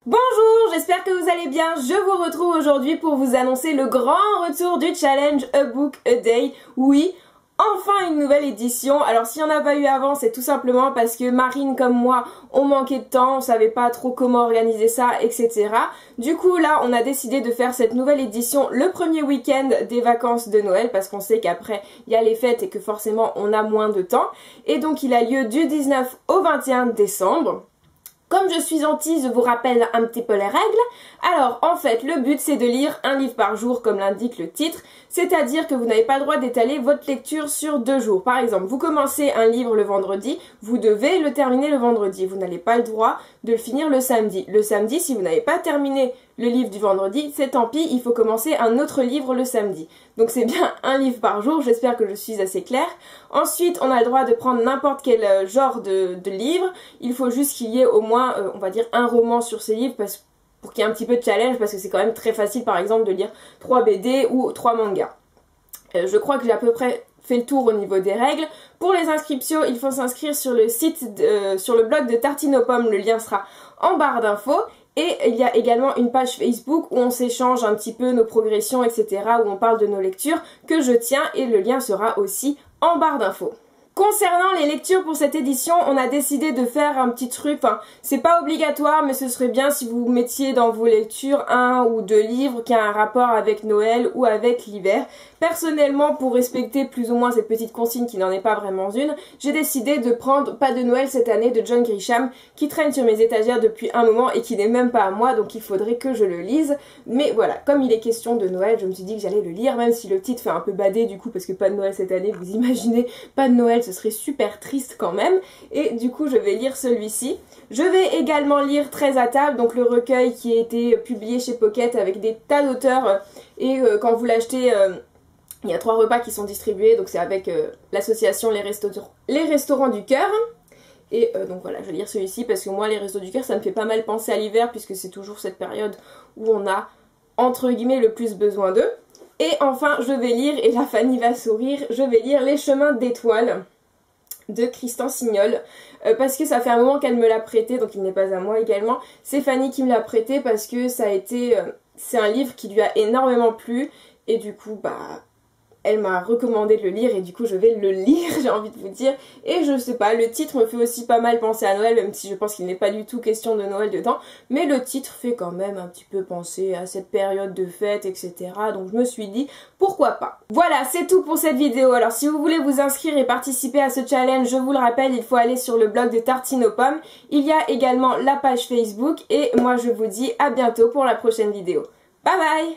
Bonjour, j'espère que vous allez bien. Je vous retrouve aujourd'hui pour vous annoncer le grand retour du challenge A Book A Day. Oui, enfin une nouvelle édition. Alors s'il n'y en a pas eu avant, c'est tout simplement parce que Marine comme moi, on manquait de temps, on savait pas trop comment organiser ça, etc. Du coup là, on a décidé de faire cette nouvelle édition le premier week-end des vacances de Noël parce qu'on sait qu'après il y a les fêtes et que forcément on a moins de temps. Et donc il a lieu du 19 au 21 décembre. Comme je suis gentille, je vous rappelle un petit peu les règles. Alors, en fait, le but, c'est de lire un livre par jour, comme l'indique le titre. C'est-à-dire que vous n'avez pas le droit d'étaler votre lecture sur 2 jours. Par exemple, vous commencez un livre le vendredi, vous devez le terminer le vendredi. Vous n'avez pas le droit de le finir le samedi. Le samedi, si vous n'avez pas terminé le livre du vendredi, c'est tant pis, il faut commencer un autre livre le samedi. Donc c'est bien un livre par jour, j'espère que je suis assez claire. Ensuite, on a le droit de prendre n'importe quel genre de livre. Il faut juste qu'il y ait au moins, on va dire, un roman sur ces livres pour qu'il y ait un petit peu de challenge, parce que c'est quand même très facile, par exemple, de lire 3 BD ou 3 mangas. Je crois que j'ai à peu près fait le tour au niveau des règles. Pour les inscriptions, il faut s'inscrire sur le site, sur le blog de Tartine aux pommes, le lien sera en barre d'infos. Et il y a également une page Facebook où on s'échange un petit peu nos progressions, etc. où on parle de nos lectures que je tiens et le lien sera aussi en barre d'infos. Concernant les lectures pour cette édition, on a décidé de faire un petit truc, enfin c'est pas obligatoire mais ce serait bien si vous mettiez dans vos lectures 1 ou 2 livres qui a un rapport avec Noël ou avec l'hiver. Personnellement, pour respecter plus ou moins cette petite consigne qui n'en est pas vraiment une, j'ai décidé de prendre Pas de Noël cette année de John Grisham qui traîne sur mes étagères depuis un moment et qui n'est même pas à moi, donc il faudrait que je le lise. Mais voilà, comme il est question de Noël, je me suis dit que j'allais le lire, même si le titre fait un peu bader du coup parce que Pas de Noël cette année, vous imaginez, Pas de Noël, ce serait super triste quand même. Et du coup je vais lire celui-ci. Je vais également lire 13 à table, donc le recueil qui a été publié chez Pocket avec des tas d'auteurs et quand vous l'achetez, il y a 3 repas qui sont distribués, donc c'est avec l'association les Restaurants du Cœur. Et donc voilà, je vais lire celui-ci parce que moi les Restos du Cœur ça me fait pas mal penser à l'hiver puisque c'est toujours cette période où on a entre guillemets le plus besoin d'eux. Et enfin je vais lire, et la Fanny va sourire, je vais lire Les Chemins d'étoiles de Christian Signol parce que ça fait un moment qu'elle me l'a prêté, donc il n'est pas à moi également. C'est Fanny qui me l'a prêté parce que ça a été c'est un livre qui lui a énormément plu et du coup bah elle m'a recommandé de le lire et du coup je vais le lire, j'ai envie de vous dire. Et je sais pas, le titre me fait aussi pas mal penser à Noël, même si je pense qu'il n'est pas du tout question de Noël dedans. Mais le titre fait quand même un petit peu penser à cette période de fête, etc. Donc je me suis dit, pourquoi pas. Voilà, c'est tout pour cette vidéo. Alors si vous voulez vous inscrire et participer à ce challenge, je vous le rappelle, il faut aller sur le blog de Tartine aux pommes. Il y a également la page Facebook et moi je vous dis à bientôt pour la prochaine vidéo. Bye bye!